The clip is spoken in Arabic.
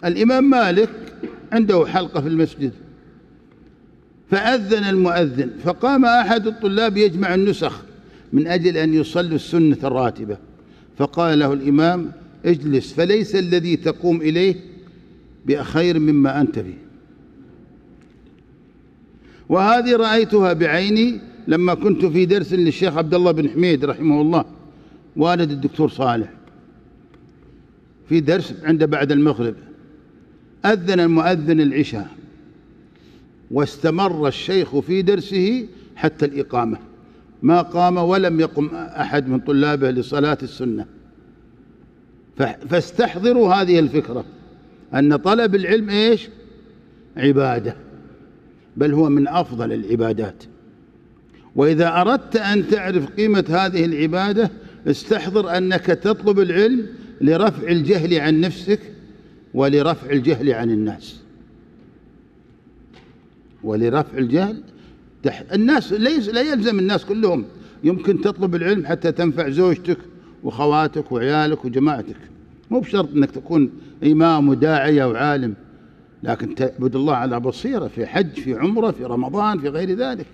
الإمام مالك عنده حلقة في المسجد، فأذن المؤذن، فقام أحد الطلاب يجمع النسخ من أجل أن يصلوا السنة الراتبة، فقال له الإمام: اجلس، فليس الذي تقوم إليه بخير مما أنت فيه. وهذه رأيتها بعيني لما كنت في درس للشيخ عبد الله بن حميد رحمه الله والد الدكتور صالح، في درس عند بعد المغرب، أذن المؤذن العشاء واستمر الشيخ في درسه حتى الإقامة، ما قام ولم يقم أحد من طلابه لصلاة السنة. فاستحضروا هذه الفكرة أن طلب العلم إيش؟ عبادة، بل هو من أفضل العبادات. وإذا أردت أن تعرف قيمة هذه العبادة استحضر أنك تطلب العلم لرفع الجهل عن نفسك ولرفع الجهل عن الناس، ولرفع الجهل. الناس لا يلزم الناس كلهم، يمكن تطلب العلم حتى تنفع زوجتك وخواتك وعيالك وجماعتك، مو بشرط أنك تكون إمام وداعية وعالم، لكن تعبد الله على بصيرة في حج، في عمرة، في رمضان، في غير ذلك.